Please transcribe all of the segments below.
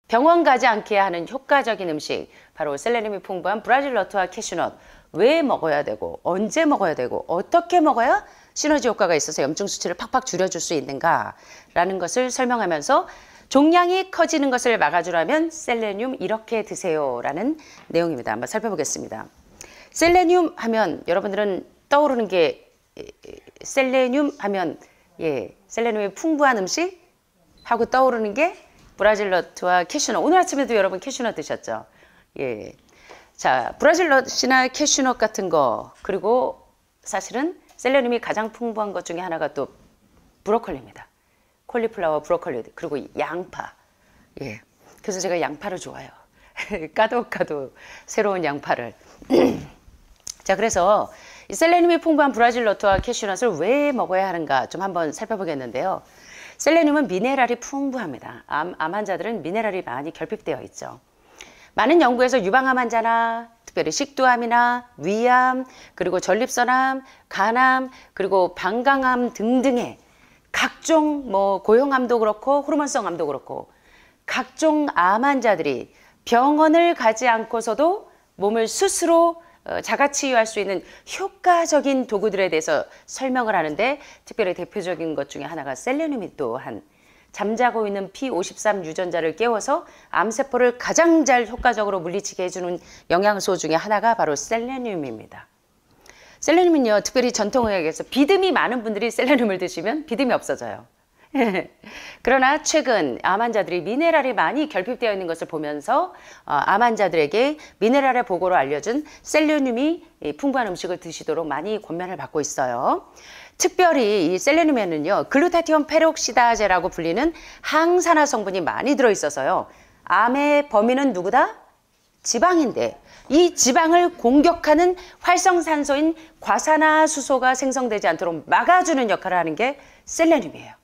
병원 가지 않게 하는 효과적인 음식, 바로 셀레늄이 풍부한 브라질 너트와 캐슈넛. 왜 먹어야 되고, 언제 먹어야 되고, 어떻게 먹어야 시너지 효과가 있어서 염증 수치를 팍팍 줄여줄 수 있는가라는 것을 설명하면서 종양이 커지는 것을 막아주려면 셀레늄 이렇게 드세요라는 내용입니다. 한번 살펴보겠습니다. 셀레늄 하면 여러분들은 떠오르는 게 셀레늄 하면 셀레늄이 풍부한 음식 하고 떠오르는 게 브라질 너트와 캐슈넛. 오늘 아침에도 여러분 캐슈넛 드셨죠? 자, 브라질 너트나 캐슈넛 같은 거, 그리고 사실은 셀레늄이 가장 풍부한 것 중에 하나가 또 브로콜리입니다. 콜리플라워, 브로콜리, 그리고 양파. 그래서 제가 양파를 좋아해요. 까도 새로운 양파를. 자, 그래서 이 셀레늄이 풍부한 브라질 너트와 캐슈넛을 왜 먹어야 하는가 좀 한번 살펴보겠는데요. 셀레늄은 미네랄이 풍부합니다. 암 환자들은 미네랄이 많이 결핍되어 있죠. 많은 연구에서 유방암 환자나 특별히 식도암이나 위암, 그리고 전립선암, 간암, 그리고 방광암 등등의 각종 고형암도 그렇고 호르몬성 암도 그렇고 각종 암 환자들이 병원을 가지 않고서도 몸을 스스로 자가치유할 수 있는 효과적인 도구들에 대해서 설명을 하는데, 특별히 대표적인 것 중에 하나가 셀레늄이 또한 잠자고 있는 P53 유전자를 깨워서 암세포를 가장 잘 효과적으로 물리치게 해주는 영양소 중에 하나가 바로 셀레늄입니다. 셀레늄은요, 특별히 전통의학에서 비듬이 많은 분들이 셀레늄을 드시면 비듬이 없어져요. 그러나 최근 암 환자들이 미네랄이 많이 결핍되어 있는 것을 보면서 암 환자들에게 미네랄의 보고로 알려준 셀레늄이 풍부한 음식을 드시도록 많이 권면을 받고 있어요. 특별히 이 셀레늄에는요, 글루타티온 페록시다제라고 불리는 항산화 성분이 많이 들어있어서요, 암의 범인은 누구다? 지방인데 이 지방을 공격하는 활성산소인 과산화수소가 생성되지 않도록 막아주는 역할을 하는 게 셀레늄이에요.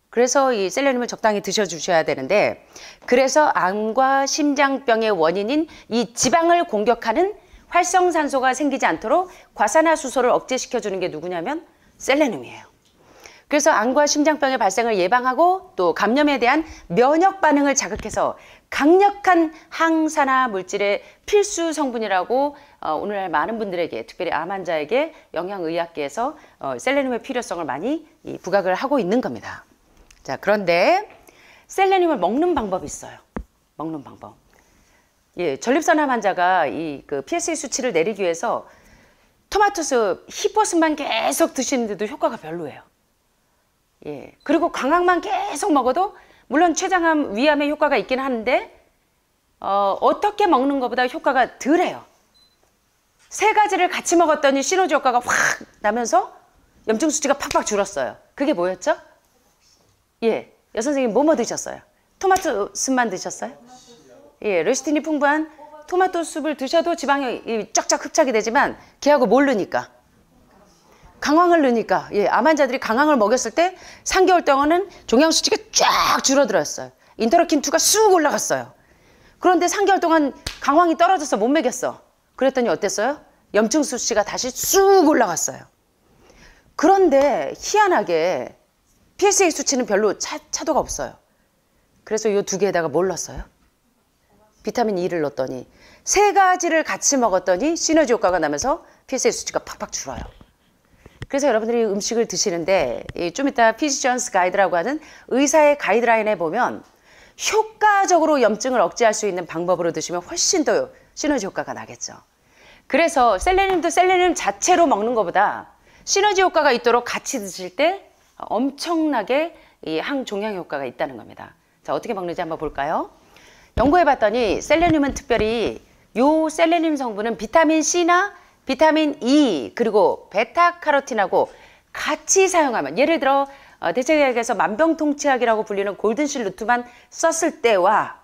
그래서 이 셀레늄을 적당히 드셔주셔야 되는데, 그래서 암과 심장병의 원인인 이 지방을 공격하는 활성산소가 생기지 않도록 과산화수소를 억제시켜주는 게 누구냐면 셀레늄이에요. 그래서 암과 심장병의 발생을 예방하고 또 감염에 대한 면역 반응을 자극해서 강력한 항산화 물질의 필수 성분이라고 오늘날 많은 분들에게, 특별히 암 환자에게 영양의학계에서 셀레늄의 필요성을 많이 부각을 하고 있는 겁니다. 자, 그런데 셀레늄을 먹는 방법이 있어요. 먹는 방법. 전립선암 환자가 그 PSA 수치를 내리기 위해서 토마토숲, 히포숲만 계속 드시는데도 효과가 별로예요. 그리고 강황만 계속 먹어도 물론 췌장암, 위암에 효과가 있긴 한데 어떻게 먹는 것보다 효과가 덜해요. 세 가지를 같이 먹었더니 시너지 효과가 확 나면서 염증 수치가 팍팍 줄었어요. 그게 뭐였죠? 여선생님 뭐 드셨어요? 토마토 숲만 드셨어요? 르시틴이 풍부한 토마토 숲을 드셔도 지방이 쫙쫙 흡착이 되지만 걔하고 뭘 넣으니까? 강황을 넣으니까. 암 환자들이 강황을 먹였을 때 3개월 동안은 종양 수치가 쫙 줄어들었어요. 인터로킨2가 쑥 올라갔어요. 그런데 3개월 동안 강황이 떨어져서 못 먹였어. 그랬더니 어땠어요? 염증 수치가 다시 쑥 올라갔어요. 그런데 희한하게 PSA 수치는 별로 차도가 없어요. 그래서 이 두 개에다가 뭘 넣었어요? 비타민 E를 넣었더니 세 가지를 같이 먹었더니 시너지 효과가 나면서 PSA 수치가 팍팍 줄어요. 그래서 여러분들이 음식을 드시는데 좀 이따 피지션스 가이드라고 하는 의사의 가이드라인에 보면 효과적으로 염증을 억제할 수 있는 방법으로 드시면 훨씬 더 시너지 효과가 나겠죠. 그래서 셀레늄도 셀레늄 자체로 먹는 것보다 시너지 효과가 있도록 같이 드실 때 엄청나게 이 항종양 효과가 있다는 겁니다. 자, 어떻게 먹는지 한번 볼까요? 연구해 봤더니 셀레늄은 특별히 요 셀레늄 성분은 비타민 C나 비타민 E 그리고 베타카로틴하고 같이 사용하면, 예를 들어 대체의학에서 만병통치약이라고 불리는 골든실 루트만 썼을 때와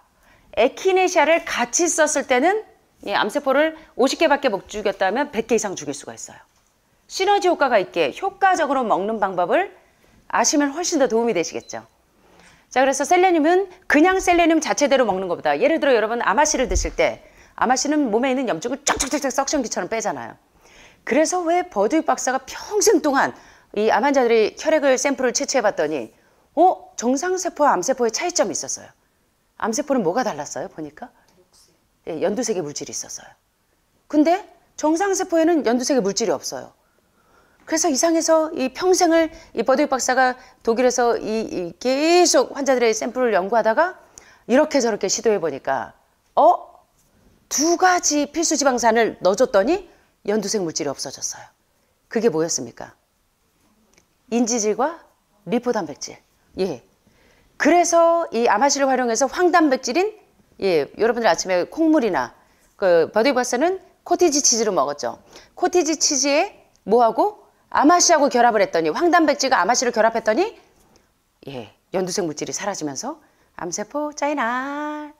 에키네시아를 같이 썼을 때는 이 암세포를 50개밖에 못 죽였다면 100개 이상 죽일 수가 있어요. 시너지 효과가 있게 효과적으로 먹는 방법을 아시면 훨씬 더 도움이 되시겠죠. 자, 그래서 셀레늄은 그냥 셀레늄 자체대로 먹는 것보다, 예를 들어 여러분 아마씨를 드실 때 아마씨는 몸에 있는 염증을 쫙쫙쫙쫙 석션기처럼 빼잖아요. 그래서 왜 버드윅 박사가 평생 동안 이 암 환자들의 혈액을 샘플을 채취해 봤더니 정상세포와 암세포의 차이점이 있었어요. 암세포는 뭐가 달랐어요? 보니까 예, 연두색의 물질이 있었어요. 근데 정상세포에는 연두색의 물질이 없어요. 그래서 이상해서 이 평생을 이 버드윅 박사가 독일에서 이 계속 환자들의 샘플을 연구하다가 이렇게 저렇게 시도해 보니까 두 가지 필수 지방산을 넣어줬더니 연두색 물질이 없어졌어요. 그게 뭐였습니까? 인지질과 리포단백질. 예. 그래서 이 아마씨를 활용해서 황단백질인 예, 여러분들 아침에 콩물이나 그 버드윅 박사는 코티지 치즈를 먹었죠. 코티지 치즈에 뭐하고 아마씨하고 결합을 했더니 황단백질과 아마씨를 결합했더니 예, 연두색 물질이 사라지면서 암세포 짜이나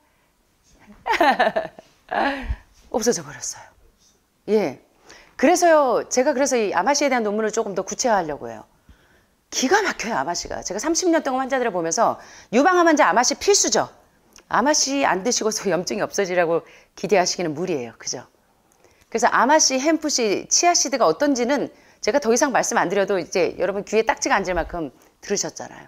없어져 버렸어요. 예. 그래서요, 제가 그래서 이 아마씨에 대한 논문을 조금 더 구체화하려고 해요. 기가 막혀요, 아마씨가. 제가 30년 동안 환자들을 보면서 유방암 환자 아마씨 필수죠. 아마씨 안 드시고서 염증이 없어지라고 기대하시기는 무리예요. 그죠? 그래서 아마씨, 햄프씨, 치아씨드가 어떤지는 제가 더 이상 말씀 안 드려도 이제 여러분 귀에 딱지가 앉을 만큼 들으셨잖아요.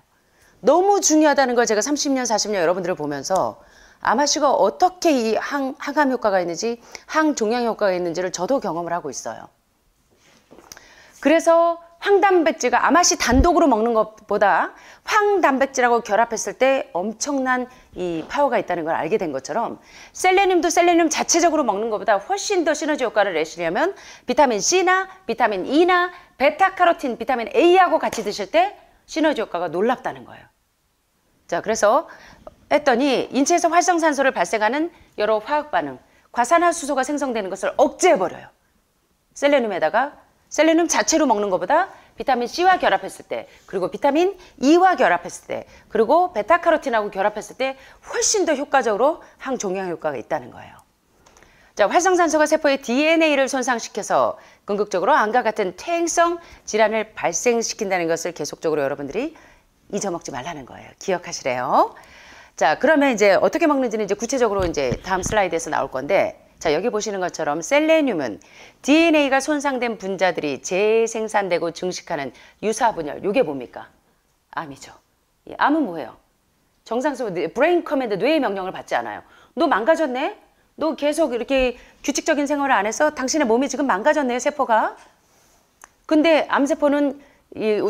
너무 중요하다는 걸 제가 30년, 40년 여러분들을 보면서 아마씨가 어떻게 이 항암 효과가 있는지, 항종양 효과가 있는지를 저도 경험을 하고 있어요. 그래서 황단백질과 아마씨 단독으로 먹는 것보다 황단백질하고 결합했을 때 엄청난 이 파워가 있다는 걸 알게 된 것처럼 셀레늄도 셀레늄 자체적으로 먹는 것보다 훨씬 더 시너지 효과를 내시려면 비타민 C나 비타민 E나 베타카로틴, 비타민 A하고 같이 드실 때 시너지 효과가 놀랍다는 거예요. 자, 그래서 했더니 인체에서 활성산소를 발생하는 여러 화학 반응, 과산화수소가 생성되는 것을 억제해버려요. 셀레늄에다가 셀레늄 자체로 먹는 것보다 비타민 C와 결합했을 때, 그리고 비타민 E와 결합했을 때, 그리고 베타카로틴하고 결합했을 때 훨씬 더 효과적으로 항종양 효과가 있다는 거예요. 자, 활성산소가 세포의 DNA를 손상시켜서 궁극적으로 암과 같은 퇴행성 질환을 발생시킨다는 것을 계속적으로 여러분들이 잊어먹지 말라는 거예요. 기억하시래요. 자, 그러면 이제 어떻게 먹는지는 이제 구체적으로 이제 다음 슬라이드에서 나올 건데, 자, 여기 보시는 것처럼 셀레늄은 DNA가 손상된 분자들이 재생산되고 증식하는 유사 분열. 이게 뭡니까? 암이죠. 예, 암은 뭐예요? 정상적으로 브레인 커맨드, 뇌의 명령을 받지 않아요. 너 망가졌네? 너 계속 이렇게 규칙적인 생활을 안 해서 당신의 몸이 지금 망가졌네요, 세포가. 근데 암세포는,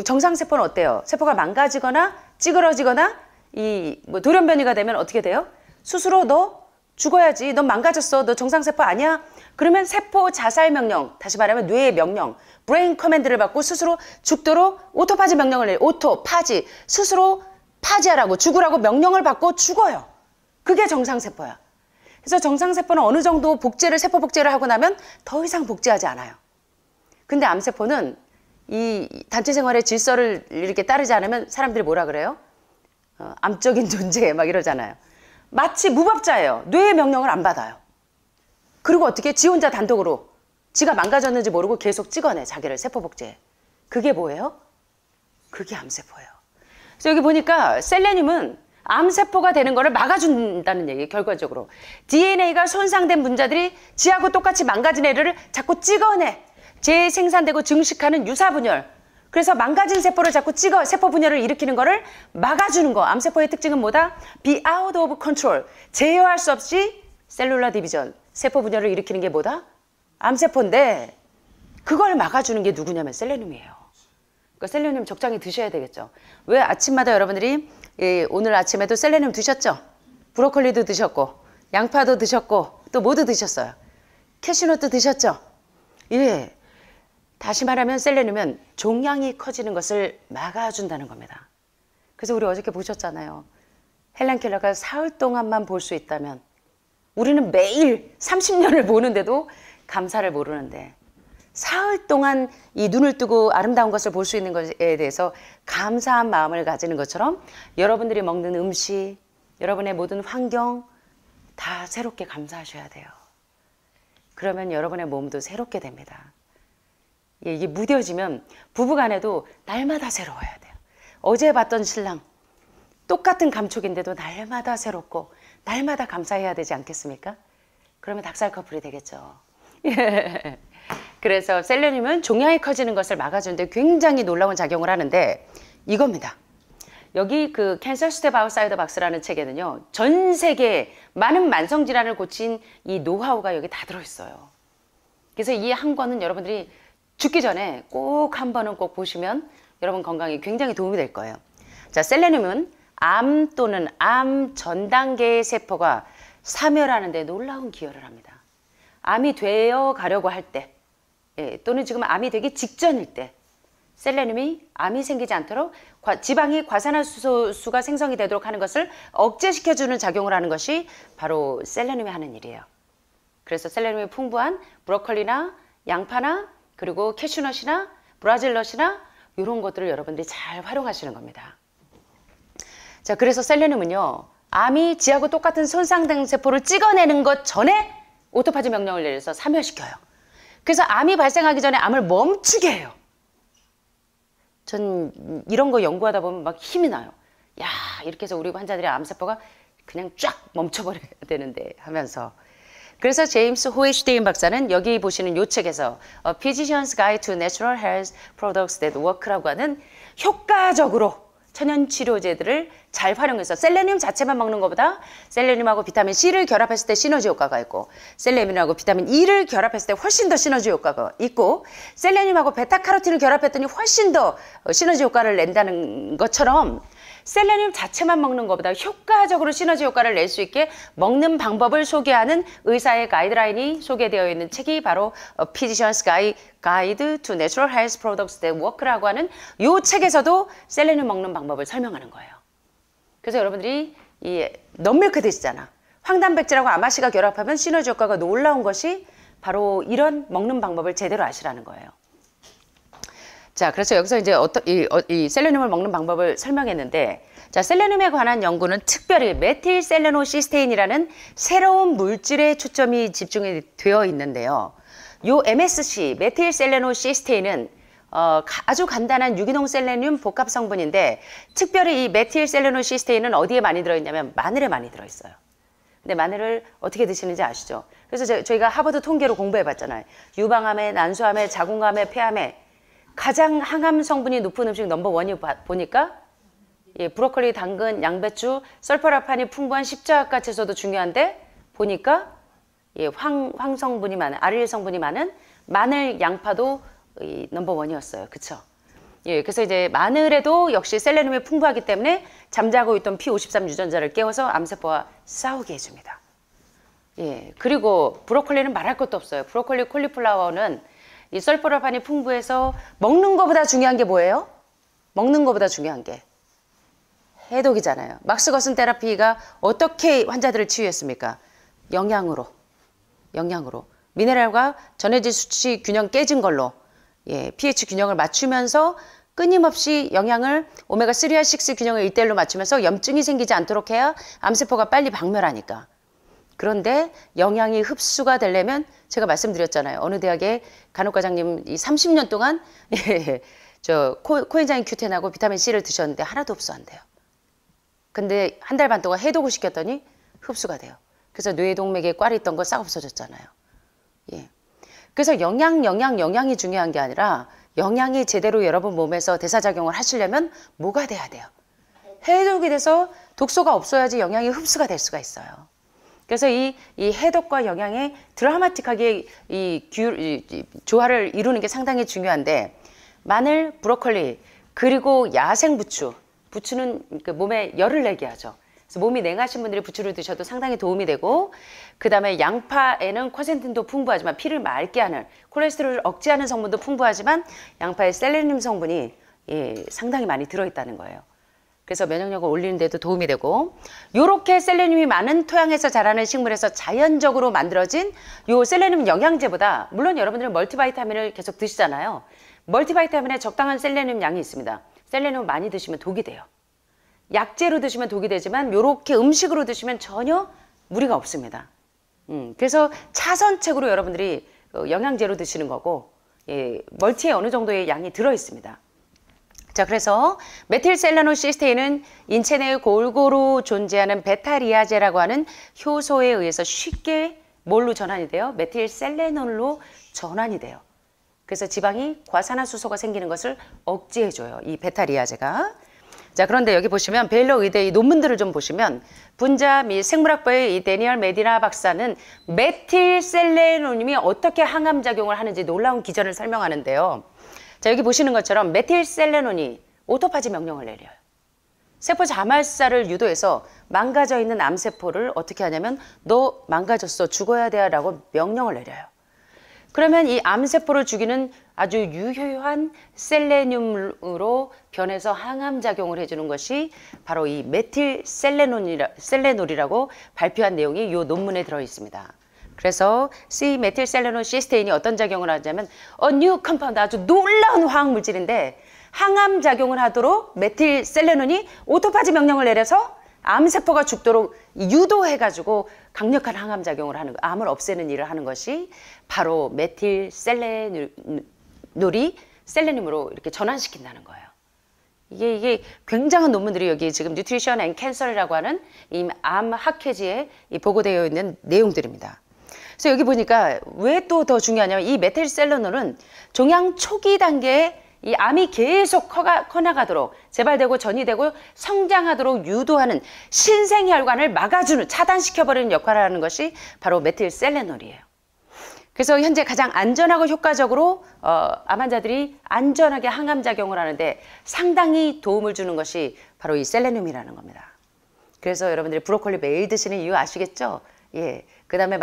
정상세포는 어때요? 세포가 망가지거나 찌그러지거나 뭐 돌연변이가 되면 어떻게 돼요? 스스로 너 죽어야지. 너 망가졌어. 너 정상세포 아니야? 그러면 세포 자살 명령, 다시 말하면 뇌의 명령, 브레인 커맨드를 받고 스스로 죽도록 오토파지 명령을 내요. 오토파지. 스스로 파지하라고, 죽으라고 명령을 받고 죽어요. 그게 정상세포야. 그래서 정상세포는 어느 정도 세포 복제를 하고 나면 더 이상 복제하지 않아요. 근데 암세포는 이 단체 생활의 질서를 이렇게 따르지 않으면 사람들이 뭐라 그래요? 암적인 존재 막 이러잖아요. 마치 무법자예요. 뇌의 명령을 안 받아요. 그리고 어떻게 지 혼자 단독으로 지가 망가졌는지 모르고 계속 찍어내, 자기를 세포 복제해. 그게 뭐예요? 그게 암세포예요. 그래서 여기 보니까 셀레늄은 암세포가 되는 거를 막아준다는 얘기예요. 결과적으로 DNA가 손상된 분자들이 지하고 똑같이 망가진 애를 자꾸 찍어내, 재생산되고 증식하는 유사분열. 그래서 망가진 세포를 자꾸 찍어 세포 분열을 일으키는 거를 막아주는 거. 암세포의 특징은 뭐다? Be out of control. 제어할 수 없이 셀룰라 디비전, 세포 분열을 일으키는 게 뭐다? 암세포인데 그걸 막아주는 게 누구냐면 셀레늄이에요. 그러니까 셀레늄 적당히 드셔야 되겠죠. 왜 아침마다 여러분들이 오늘 아침에도 셀레늄 드셨죠? 브로콜리도 드셨고 양파도 드셨고 또 뭐도 드셨어요? 캐슈넛도 드셨죠? 예. 다시 말하면 셀레늄은 종양이 커지는 것을 막아준다는 겁니다. 그래서 우리 어저께 보셨잖아요. 헬렌 켈러가 사흘 동안만 볼 수 있다면 우리는 매일 30년을 보는데도 감사를 모르는데 사흘 동안 이 눈을 뜨고 아름다운 것을 볼 수 있는 것에 대해서 감사한 마음을 가지는 것처럼 여러분들이 먹는 음식, 여러분의 모든 환경 다 새롭게 감사하셔야 돼요. 그러면 여러분의 몸도 새롭게 됩니다. 이게 무뎌지면 부부간에도 날마다 새로워야 돼요. 어제 봤던 신랑 똑같은 감촉인데도 날마다 새롭고 날마다 감사해야 되지 않겠습니까? 그러면 닭살 커플이 되겠죠. 그래서 셀레늄은 종양이 커지는 것을 막아주는데 굉장히 놀라운 작용을 하는데 이겁니다. 여기 그 캔서 스텝 아웃사이더 박스라는 책에는요. 전 세계 많은 만성질환을 고친 이 노하우가 여기 다 들어있어요. 그래서 이 한 권은 여러분들이 죽기 전에 꼭 한 번은 꼭 보시면 여러분 건강에 굉장히 도움이 될 거예요. 자, 셀레늄은 암 또는 암 전 단계의 세포가 사멸하는 데 놀라운 기여를 합니다. 암이 되어 가려고 할 때, 또는 지금 암이 되기 직전일 때 셀레늄이 암이 생기지 않도록 지방이 과산화수소가 생성이 되도록 하는 것을 억제시켜주는 작용을 하는 것이 바로 셀레늄이 하는 일이에요. 그래서 셀레늄이 풍부한 브로콜리나 양파나 그리고 캐슈넛이나 브라질넛이나 이런 것들을 여러분들이 잘 활용하시는 겁니다. 자, 그래서 셀레늄은요. 암이 지하고 똑같은 손상된 세포를 찍어내는 것 전에 오토파지 명령을 내려서 사멸시켜요. 그래서 암이 발생하기 전에 암을 멈추게 해요. 전 이런 거 연구하다 보면 막 힘이 나요. 야, 이렇게 해서 우리 환자들의 암세포가 그냥 쫙 멈춰버려야 되는데 하면서. 그래서 제임스 호에슈테인 박사는 여기 보시는 이 책에서 A Physician's Guide to Natural Health Products That Work라고 하는 효과적으로 천연 치료제들을 잘 활용해서 셀레늄 자체만 먹는 것보다 셀레늄하고 비타민 C를 결합했을 때 시너지 효과가 있고 셀레늄하고 비타민 E를 결합했을 때 훨씬 더 시너지 효과가 있고 셀레늄하고 베타카로틴을 결합했더니 훨씬 더 시너지 효과를 낸다는 것처럼 셀레늄 자체만 먹는 것보다 효과적으로 시너지 효과를 낼 수 있게 먹는 방법을 소개하는 의사의 가이드라인이 소개되어 있는 책이 바로 Physician's Guide to Natural Health Products That Work라고 하는 이 책에서도 셀레늄 먹는 방법을 설명하는 거예요. 그래서 여러분들이 이 넌밀크 드시잖아. 황단백질하고 아마씨가 결합하면 시너지 효과가 놀라운 것이 바로 이런 먹는 방법을 제대로 아시라는 거예요. 자, 그래서 여기서 이제 이 셀레늄을 먹는 방법을 설명했는데, 자, 셀레늄에 관한 연구는 특별히 메틸셀레노시스테인이라는 새로운 물질에 초점이 집중이 되어 있는데요. 요 MSC, 메틸셀레노시스테인은 아주 간단한 유기농 셀레늄 복합 성분인데, 특별히 이 메틸셀레노시스테인은 어디에 많이 들어있냐면 마늘에 많이 들어있어요. 근데 마늘을 어떻게 드시는지 아시죠? 그래서 저희가 하버드 통계로 공부해봤잖아요. 유방암에, 난소암에, 자궁암에, 폐암에 가장 항암 성분이 높은 음식 넘버1이 보니까 브로콜리, 당근, 양배추, 설퍼라판이 풍부한 십자가 채소도 중요한데 보니까 황 성분이 많은, 아릴 성분이 많은 마늘, 양파도 넘버1이었어요. 그쵸? 그래서 이제 마늘에도 역시 셀레늄이 풍부하기 때문에 잠자고 있던 P53 유전자를 깨워서 암세포와 싸우게 해줍니다. 그리고 브로콜리는 말할 것도 없어요. 브로콜리, 콜리플라워는 이 설포라판이 풍부해서 먹는 것보다 중요한 게 뭐예요? 먹는 것보다 중요한 게 해독이잖아요. 막스 거슨 테라피가 어떻게 환자들을 치유했습니까? 영양으로. 미네랄과 전해질 수치 균형 깨진 걸로 pH 균형을 맞추면서 끊임없이 영양을 오메가3와 6 균형을 1대1로 맞추면서 염증이 생기지 않도록 해야 암세포가 빨리 박멸하니까. 그런데 영양이 흡수가 되려면 제가 말씀드렸잖아요. 어느 대학의 간호과장님 30년 동안 코엔자임 Q10하고 비타민 C를 드셨는데 하나도 흡수 안 돼요. 근데 한 달 반 동안 해독을 시켰더니 흡수가 돼요. 그래서 뇌동맥에 꽈리 있던 거 싹 없어졌잖아요. 그래서 영양이 중요한 게 아니라 영양이 제대로 여러분 몸에서 대사작용을 하시려면 뭐가 돼야 돼요? 해독이 돼서 독소가 없어야지 영양이 흡수가 될 수가 있어요. 그래서 이 해독과 영양의 드라마틱하게 조화를 이루는 게 상당히 중요한데 마늘, 브로콜리, 그리고 야생 부추는 그 몸에 열을 내게 하죠. 그래서 몸이 냉하신 분들이 부추를 드셔도 상당히 도움이 되고 그 다음에 양파에는 쿼센틴도 풍부하지만 피를 맑게 하는 콜레스테롤을 억제하는 성분도 풍부하지만 양파에 셀레늄 성분이 상당히 많이 들어있다는 거예요. 그래서 면역력을 올리는 데도 도움이 되고 요렇게 셀레늄이 많은 토양에서 자라는 식물에서 자연적으로 만들어진 요 셀레늄 영양제보다 물론 여러분들은 멀티바이타민을 계속 드시잖아요. 멀티바이타민에 적당한 셀레늄 양이 있습니다. 셀레늄 많이 드시면 독이 돼요. 약재로 드시면 독이 되지만 요렇게 음식으로 드시면 전혀 무리가 없습니다. 그래서 차선책으로 여러분들이 영양제로 드시는 거고 멀티에 어느 정도의 양이 들어 있습니다. 자, 그래서 메틸셀레노시스테인은 인체 내에 골고루 존재하는 베타리아제라고 하는 효소에 의해서 쉽게 뭘로 전환이 돼요? 메틸셀레놀로 전환이 돼요. 그래서 지방이 과산화수소가 생기는 것을 억제해줘요. 이 베타리아제가. 자, 그런데 여기 보시면 베일러 의대 이 논문들을 좀 보시면 분자 및 생물학부의 이 데니얼 메디나 박사는 메틸셀레놀이 어떻게 항암작용을 하는지 놀라운 기전을 설명하는데요. 자, 여기 보시는 것처럼 메틸셀레논이 오토파지 명령을 내려요. 세포 자말사를 유도해서 망가져 있는 암세포를 어떻게 하냐면 너 망가졌어, 죽어야 돼 라고 명령을 내려요. 그러면 이 암세포를 죽이는 아주 유효한 셀레늄으로 변해서 항암작용을 해주는 것이 바로 이 메틸셀레놀이라고 발표한 내용이 이 논문에 들어 있습니다. 그래서 C-메틸셀레노시스테인이 어떤 작용을 하냐면 new compound, 아주 놀라운 화학물질인데 항암작용을 하도록 메틸셀레논이 오토파지 명령을 내려서 암세포가 죽도록 유도해가지고 강력한 항암작용을 하는, 암을 없애는 일을 하는 것이 바로 메틸셀레놀이 셀레늄으로 이렇게 전환시킨다는 거예요. 이게 굉장한 논문들이 여기 지금 뉴트리션 앤 캔서라고 하는 이 암 학회지에 보고되어 있는 내용들입니다. 그래서 여기 보니까 왜 또 더 중요하냐면 이 메틸셀레놀은 종양 초기 단계에 이 암이 계속 커나가도록 재발되고 전이되고 성장하도록 유도하는 신생혈관을 막아주는, 차단시켜버리는 역할을 하는 것이 바로 메틸셀레놀이에요. 그래서 현재 가장 안전하고 효과적으로 암 환자들이 안전하게 항암작용을 하는데 상당히 도움을 주는 것이 바로 이 셀레늄이라는 겁니다. 그래서 여러분들이 브로콜리 매일 드시는 이유 아시겠죠? 예. 그 다음에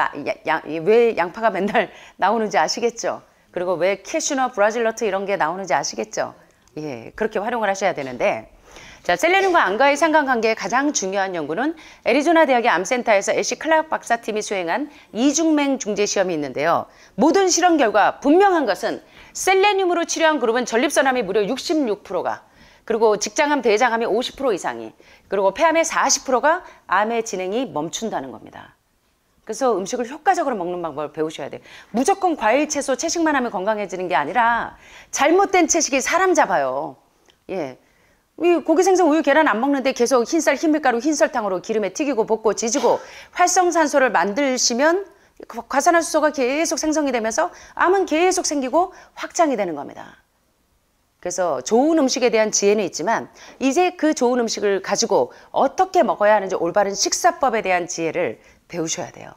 왜 양파가 맨날 나오는지 아시겠죠? 그리고 왜 캐슈넛, 브라질너트 이런 게 나오는지 아시겠죠? 예, 그렇게 활용을 하셔야 되는데, 자, 셀레늄과 암과의 상관관계의 가장 중요한 연구는 애리조나 대학의 암센터에서 애쉬 클락 박사팀이 수행한 이중맹 중재 시험이 있는데요. 모든 실험 결과 분명한 것은 셀레늄으로 치료한 그룹은 전립선암이 무려 66%가, 그리고 직장암, 대장암이 50% 이상이, 그리고 폐암의 40%가 암의 진행이 멈춘다는 겁니다. 그래서 음식을 효과적으로 먹는 방법을 배우셔야 돼요. 무조건 과일, 채소, 채식만 하면 건강해지는 게 아니라 잘못된 채식이 사람 잡아요. 예. 고기, 생선, 우유, 계란 안 먹는데 계속 흰쌀, 흰밀가루, 흰설탕으로 기름에 튀기고 볶고 지지고 활성산소를 만드시면 과산화수소가 계속 생성이 되면서 암은 계속 생기고 확장이 되는 겁니다. 그래서 좋은 음식에 대한 지혜는 있지만 이제 그 좋은 음식을 가지고 어떻게 먹어야 하는지 올바른 식사법에 대한 지혜를 배우셔야 돼요.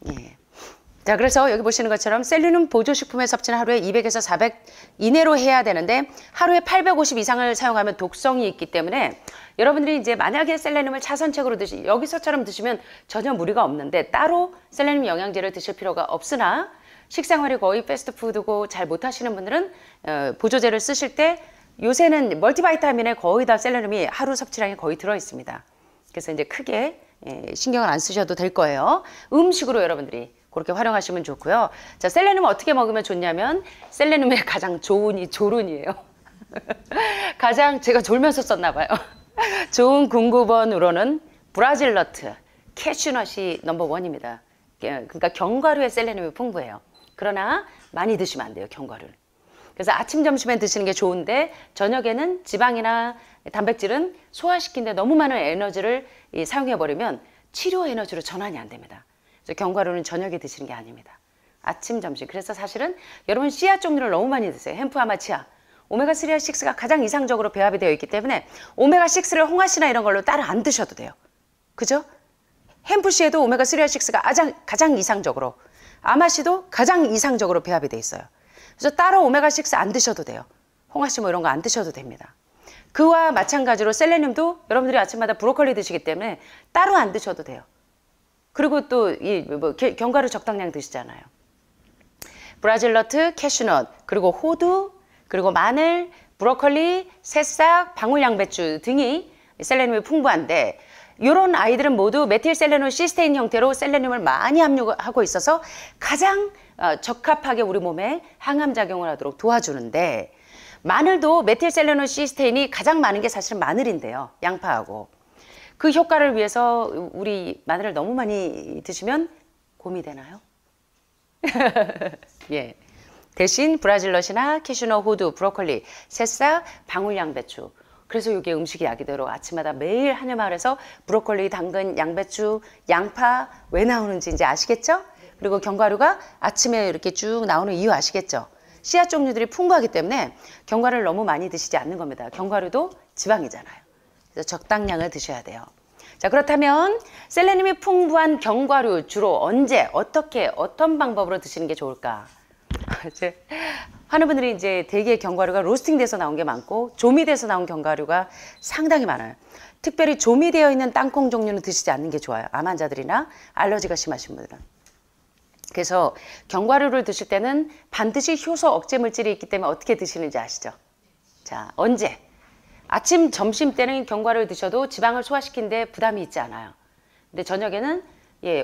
예. 자, 그래서 여기 보시는 것처럼 셀레늄 보조식품의 섭취는 하루에 200에서 400 이내로 해야 되는데 하루에 850 이상을 사용하면 독성이 있기 때문에 여러분들이 이제 만약에 셀레늄을 차선책으로 여기서처럼 드시면 전혀 무리가 없는데 따로 셀레늄 영양제를 드실 필요가 없으나 식생활이 거의 패스트푸드고 잘 못하시는 분들은 보조제를 쓰실 때 요새는 멀티바이타민에 거의 다 셀레늄이 하루 섭취량이 거의 들어 있습니다. 그래서 이제 크게 신경을 안 쓰셔도 될 거예요. 음식으로 여러분들이 그렇게 활용하시면 좋고요. 자, 셀레늄을 어떻게 먹으면 좋냐면 셀레늄의 가장 좋은이 조른이에요. 가장 제가 졸면서 썼나 봐요. 좋은 공급원으로는 브라질너트, 캐슈넛이 넘버원입니다. 그러니까 견과류에 셀레늄이 풍부해요. 그러나 많이 드시면 안 돼요, 견과류를. 그래서 아침, 점심에 드시는 게 좋은데 저녁에는 지방이나 단백질은 소화시키는데 너무 많은 에너지를 사용해버리면 치료 에너지로 전환이 안 됩니다. 그래서 견과류는 저녁에 드시는 게 아닙니다. 아침, 점심. 그래서 사실은 여러분 씨앗 종류를 너무 많이 드세요. 햄프, 아마, 치아. 오메가3와 6가 가장 이상적으로 배합이 되어 있기 때문에 오메가6를 홍합씨나 이런 걸로 따로 안 드셔도 돼요. 그죠? 햄프씨에도 오메가3와 6가 가장 이상적으로, 아마씨도 가장 이상적으로 배합이 되어 있어요. 그래서 따로 오메가6 안 드셔도 돼요. 홍합씨 뭐 이런 거 안 드셔도 됩니다. 그와 마찬가지로 셀레늄도 여러분들이 아침마다 브로콜리 드시기 때문에 따로 안 드셔도 돼요. 그리고 또 견과류 적당량 드시잖아요. 브라질너트, 캐슈넛, 그리고 호두, 그리고 마늘, 브로콜리, 새싹, 방울양배추 등이 셀레늄이 풍부한데 이런 아이들은 모두 메틸셀레노시스테인 형태로 셀레늄을 많이 함유하고 있어서 가장 적합하게 우리 몸에 항암작용을 하도록 도와주는데 마늘도 메틸셀레노시스테인이 가장 많은 게 사실은 마늘인데요. 양파하고. 그 효과를 위해서 우리 마늘을 너무 많이 드시면 곰이 되나요? 예. 대신 브라질넛이나 캐슈넛, 호두, 브로콜리, 새싹, 방울 양배추. 그래서 이게 음식이 약이대로 아침마다 매일 한여마을에서 브로콜리, 당근, 양배추, 양파 왜 나오는지 이제 아시겠죠? 그리고 견과류가 아침에 이렇게 쭉 나오는 이유 아시겠죠? 씨앗 종류들이 풍부하기 때문에 견과류를 너무 많이 드시지 않는 겁니다. 견과류도 지방이잖아요. 그래서 적당량을 드셔야 돼요. 자, 그렇다면 셀레늄이 풍부한 견과류 주로 언제, 어떻게, 어떤 방법으로 드시는 게 좋을까? 이제 하는 분들이 이제 대개 견과류가 로스팅돼서 나온 게 많고 조미돼서 나온 견과류가 상당히 많아요. 특별히 조미되어 있는 땅콩 종류는 드시지 않는 게 좋아요. 암 환자들이나 알러지가 심하신 분들은. 그래서 견과류를 드실 때는 반드시 효소 억제 물질이 있기 때문에 어떻게 드시는지 아시죠? 자, 언제? 아침, 점심 때는 견과류를 드셔도 지방을 소화시키는데 부담이 있지 않아요. 근데 저녁에는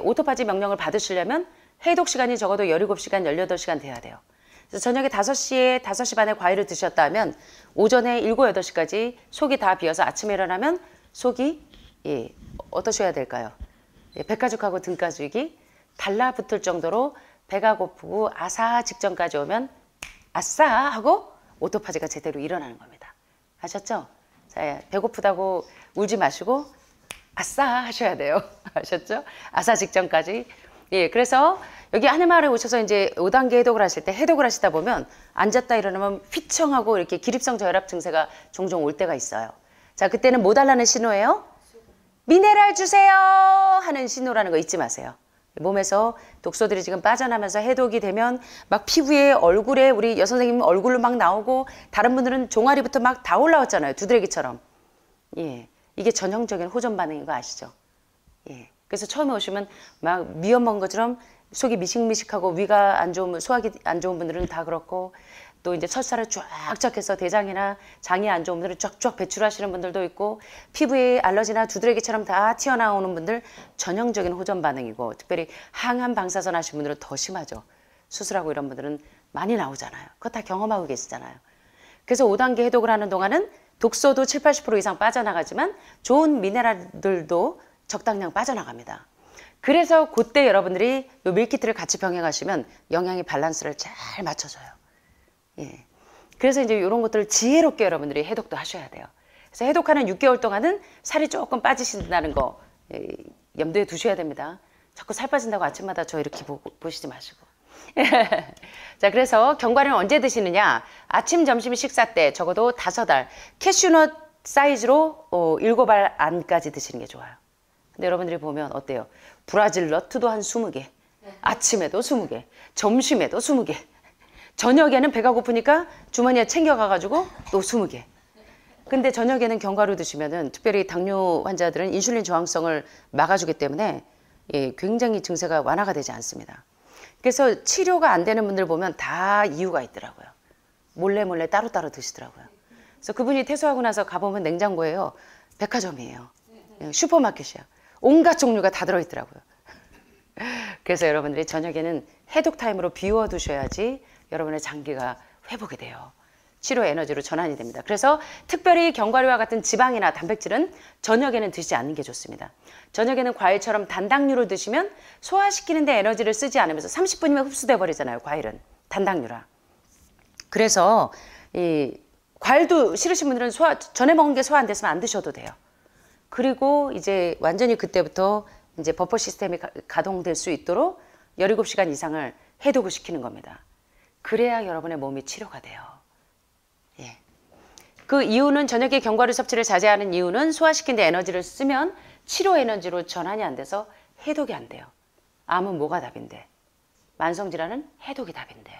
오토파지 명령을 받으시려면 해독 시간이 적어도 17시간, 18시간 돼야 돼요. 그래서 저녁에 5시에 5시 반에 과일을 드셨다면 오전에 7, 8시까지 속이 다 비어서 아침에 일어나면 속이 어떠셔야 될까요? 배가죽하고 등가죽이 달라붙을 정도로 배가 고프고 아사 직전까지 오면 아싸 하고 오토파지가 제대로 일어나는 겁니다. 아셨죠? 자, 배고프다고 울지 마시고 아싸 하셔야 돼요. 아셨죠? 아사 직전까지. 그래서 여기 한해마을에 오셔서 이제 5단계 해독을 하실 때 해독을 하시다 보면 앉았다 일어나면 휘청하고 이렇게 기립성 저혈압 증세가 종종 올 때가 있어요. 자, 그때는 뭐 달라는 신호예요? 미네랄 주세요 하는 신호라는 거 잊지 마세요. 몸에서 독소들이 지금 빠져나면서 해독이 되면 막 피부에 얼굴에 우리 여선생님 얼굴로 막 나오고 다른 분들은 종아리부터 막 다 올라왔잖아요. 두드레기처럼. 이게 전형적인 호전 반응인 거 아시죠? 그래서 처음에 오시면 막 미역 먹은 것처럼 속이 미식미식하고 위가 안 좋은, 소화기 안 좋은 분들은 다 그렇고 또 이제 설사를 쫙쫙 해서 대장이나 장이 안 좋은 분들은 쫙쫙 배출하시는 분들도 있고 피부에 알러지나 두드레기처럼 다 튀어나오는 분들 전형적인 호전 반응이고 특별히 항암 방사선 하신 분들은 더 심하죠. 수술하고 이런 분들은 많이 나오잖아요. 그거 다 경험하고 계시잖아요. 그래서 5단계 해독을 하는 동안은 독소도 7, 80% 이상 빠져나가지만 좋은 미네랄들도 적당량 빠져나갑니다. 그래서 그때 여러분들이 이 밀키트를 같이 병행하시면 영양의 밸런스를 잘 맞춰줘요. 그래서 이제 이런 것들을 지혜롭게 여러분들이 해독도 하셔야 돼요. 그래서 해독하는 6개월 동안은 살이 조금 빠지신다는 거 염두에 두셔야 됩니다. 자꾸 살 빠진다고 아침마다 저 이렇게 보시지 마시고. 자, 그래서 견과류는 언제 드시느냐? 아침, 점심 식사 때 적어도 5알, 캐슈넛 사이즈로 7알 안까지 드시는 게 좋아요. 근데 여러분들이 보면 어때요? 브라질 너트도 한 20개, 아침에도 20개, 점심에도 20개, 저녁에는 배가 고프니까 주머니에 챙겨가가지고 또 20개. 근데 저녁에는 견과류 드시면은 특별히 당뇨 환자들은 인슐린 저항성을 막아주기 때문에 굉장히 증세가 완화가 되지 않습니다. 그래서 치료가 안 되는 분들 보면 다 이유가 있더라고요. 몰래 따로따로 드시더라고요. 그래서 그분이 퇴소하고 나서 가보면 냉장고에요. 백화점이에요. 슈퍼마켓이야. 온갖 종류가 다 들어있더라고요. 그래서 여러분들이 저녁에는 해독 타임으로 비워두셔야지 여러분의 장기가 회복이 돼요. 치료 에너지로 전환이 됩니다. 그래서 특별히 견과류와 같은 지방이나 단백질은 저녁에는 드시지 않는 게 좋습니다. 저녁에는 과일처럼 단당류를 드시면 소화시키는 데 에너지를 쓰지 않으면서 30분이면 흡수돼 버리잖아요. 과일은 단당류라. 그래서 이 과일도 싫으신 분들은 전에 먹은 게 소화 안 됐으면 안 드셔도 돼요. 그리고 이제 완전히 그때부터 이제 버퍼 시스템이 가동될 수 있도록 17시간 이상을 해독을 시키는 겁니다. 그래야 여러분의 몸이 치료가 돼요. 그 이유는 저녁에 견과류 섭취를 자제하는 이유는 소화시킨 데 에너지를 쓰면 치료 에너지로 전환이 안 돼서 해독이 안 돼요. 암은 뭐가 답인데? 만성질환은 해독이 답인데.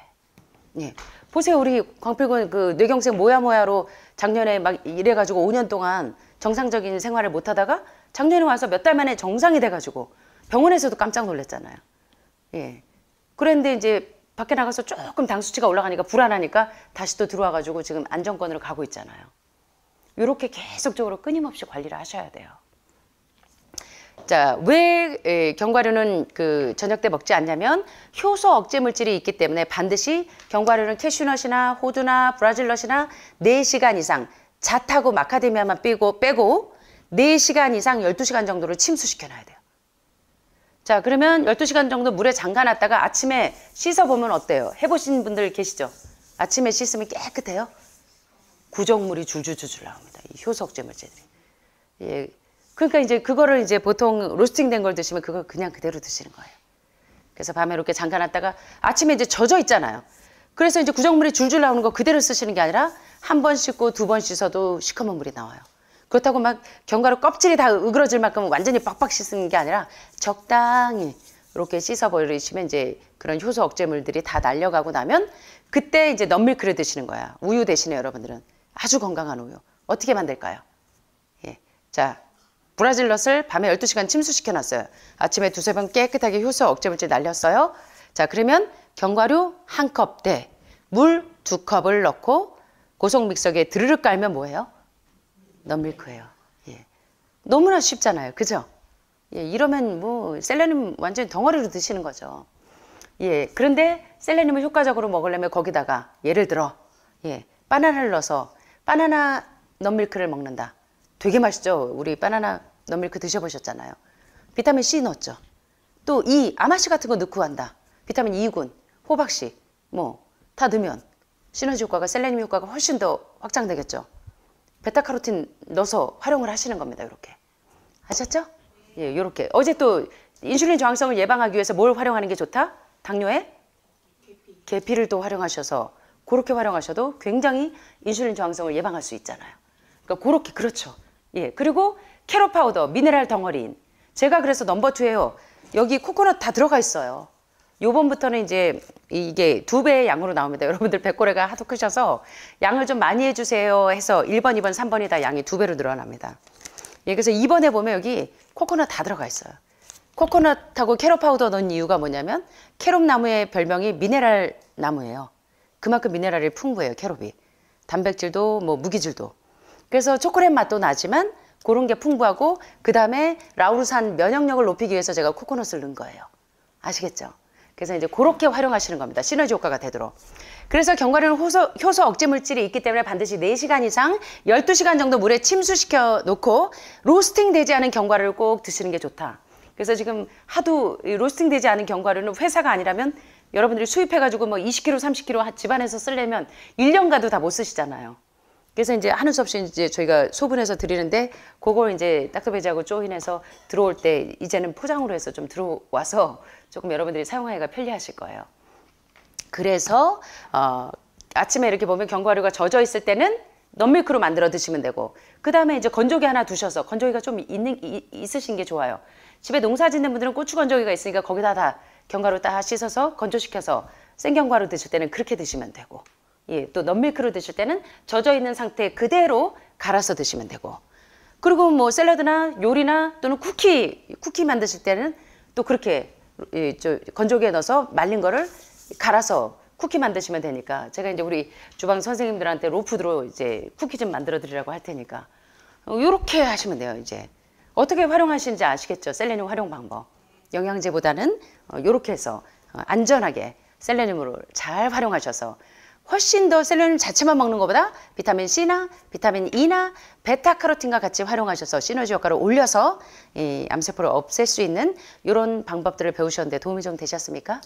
보세요. 우리 광필군 그 뇌경색 뭐야로 작년에 막 이래가지고 5년 동안 정상적인 생활을 못 하다가 작년에 와서 몇 달 만에 정상이 돼가지고 병원에서도 깜짝 놀랐잖아요. 그런데 이제 밖에 나가서 조금 당 수치가 올라가니까 불안하니까 다시 또 들어와가지고 지금 안정권으로 가고 있잖아요. 이렇게 계속적으로 끊임없이 관리를 하셔야 돼요. 자, 왜 견과류는 그 저녁 때 먹지 않냐면 효소 억제 물질이 있기 때문에 반드시 견과류는 캐슈넛이나 호두나 브라질넛이나 4시간 이상 잣하고 마카데미아만 빼고 4시간 이상 12시간 정도를 침수시켜 놔야 돼요. 자, 그러면 12시간 정도 물에 잠가놨다가 아침에 씻어보면 어때요? 해보신 분들 계시죠? 아침에 씻으면 깨끗해요? 구정물이 줄줄줄줄 나옵니다. 이 효소 억제 물질들이. 예. 그러니까 이제 그거를 이제 보통 로스팅 된 걸 드시면 그걸 그냥 그대로 드시는 거예요. 그래서 밤에 이렇게 잠가놨다가 아침에 이제 젖어 있잖아요. 그래서 이제 구정물이 줄줄 나오는 거 그대로 쓰시는 게 아니라 한 번 씻고 두 번 씻어도 시커먼 물이 나와요. 그렇다고 막 견과류 껍질이 다 으그러질 만큼 완전히 빡빡 씻는 게 아니라 적당히 이렇게 씻어버리시면 이제 그런 효소 억제물들이 다 날려가고 나면 그때 이제 넛밀크를 드시는 거야. 우유 대신에 여러분들은 아주 건강한 우유. 어떻게 만들까요? 예. 자, 브라질 넛을 밤에 12시간 침수시켜 놨어요. 아침에 두세 번 깨끗하게 효소 억제물질 날렸어요. 자, 그러면 견과류 1컵대, 물 2컵을 넣고 고속 믹서기에 드르륵 깔면 뭐예요? 넛밀크예요. 예. 너무나 쉽잖아요. 그죠? 예, 이러면 뭐 셀레늄 완전히 덩어리로 드시는 거죠. 예. 그런데 셀레늄을 효과적으로 먹으려면 거기다가 예를 들어 예, 바나나를 넣어서 바나나 넛밀크를 먹는다. 되게 맛있죠? 우리 바나나 넛밀크 드셔보셨잖아요. 비타민 C 넣었죠. 또 이 아마씨 같은 거 넣고 한다. 비타민 E군, 호박씨 뭐 다 넣으면 시너지 효과가 셀레늄 효과가 훨씬 더 확장되겠죠. 베타카로틴 넣어서 활용을 하시는 겁니다. 이렇게 아셨죠? 예, 이렇게 어제 또 인슐린 저항성을 예방하기 위해서 뭘 활용하는 게 좋다? 당뇨에 계피를 또 활용하셔서 그렇게 활용하셔도 굉장히 인슐린 저항성을 예방할 수 있잖아요. 그러니까 그렇게 그렇죠. 예, 그리고 캐럿 파우더 미네랄 덩어리인 제가 그래서 넘버2예요. 여기 코코넛 다 들어가 있어요. 요번부터는 이제 이게 2배의 양으로 나옵니다. 여러분들 배꼽레가 하도 크셔서 양을 좀 많이 해주세요 해서 1번, 2번, 3번이 다 양이 2배로 늘어납니다. 예, 그래서 2번에 보면 여기 코코넛 다 들어가 있어요. 코코넛하고 캐럿 파우더 넣은 이유가 뭐냐면 캐럿 나무의 별명이 미네랄 나무예요. 그만큼 미네랄이 풍부해요. 캐럿이. 단백질도 뭐 무기질도. 그래서 초콜릿 맛도 나지만 그런 게 풍부하고 그 다음에 라우르산 면역력을 높이기 위해서 제가 코코넛을 넣은 거예요. 아시겠죠? 그래서 이제 그렇게 활용하시는 겁니다. 시너지 효과가 되도록. 그래서 견과류는 효소 억제 물질이 있기 때문에 반드시 4시간 이상 12시간 정도 물에 침수시켜 놓고 로스팅 되지 않은 견과류를 꼭 드시는 게 좋다. 그래서 지금 하도 로스팅 되지 않은 견과류는 회사가 아니라면 여러분들이 수입해가지고 뭐 20kg, 30kg 집안에서 쓰려면 1년 가도 다 못 쓰시잖아요. 그래서 이제 하는 수 없이 이제 저희가 소분해서 드리는데 그걸 이제 닥터베지하고 조인해서 들어올 때 이제는 포장으로 해서 좀 들어와서 조금 여러분들이 사용하기가 편리하실 거예요. 그래서 아침에 이렇게 보면 견과류가 젖어 있을 때는 넛밀크로 만들어 드시면 되고 그 다음에 이제 건조기 하나 두셔서 건조기가 좀 있으신 게 좋아요. 집에 농사 짓는 분들은 고추 건조기가 있으니까 거기다 다 견과류 다 씻어서 건조시켜서 생견과류 드실 때는 그렇게 드시면 되고 예, 또 넛밀크로 드실 때는 젖어 있는 상태 그대로 갈아서 드시면 되고 그리고 뭐 샐러드나 요리나 또는 쿠키 만드실 때는 또 그렇게 건조기에 넣어서 말린 거를 갈아서 쿠키 만드시면 되니까 제가 이제 우리 주방 선생님들한테 로프드로 이제 쿠키 좀 만들어 드리라고 할 테니까 요렇게 하시면 돼요. 이제 어떻게 활용하시는지 아시겠죠? 셀레늄 활용 방법. 영양제보다는 요렇게 해서 안전하게 셀레늄으로 잘 활용하셔서 훨씬 더 셀레늄 자체만 먹는 것보다 비타민 C나 비타민 E나 베타카로틴과 같이 활용하셔서 시너지 효과를 올려서 이 암세포를 없앨 수 있는 이런 방법들을 배우셨는데 도움이 좀 되셨습니까?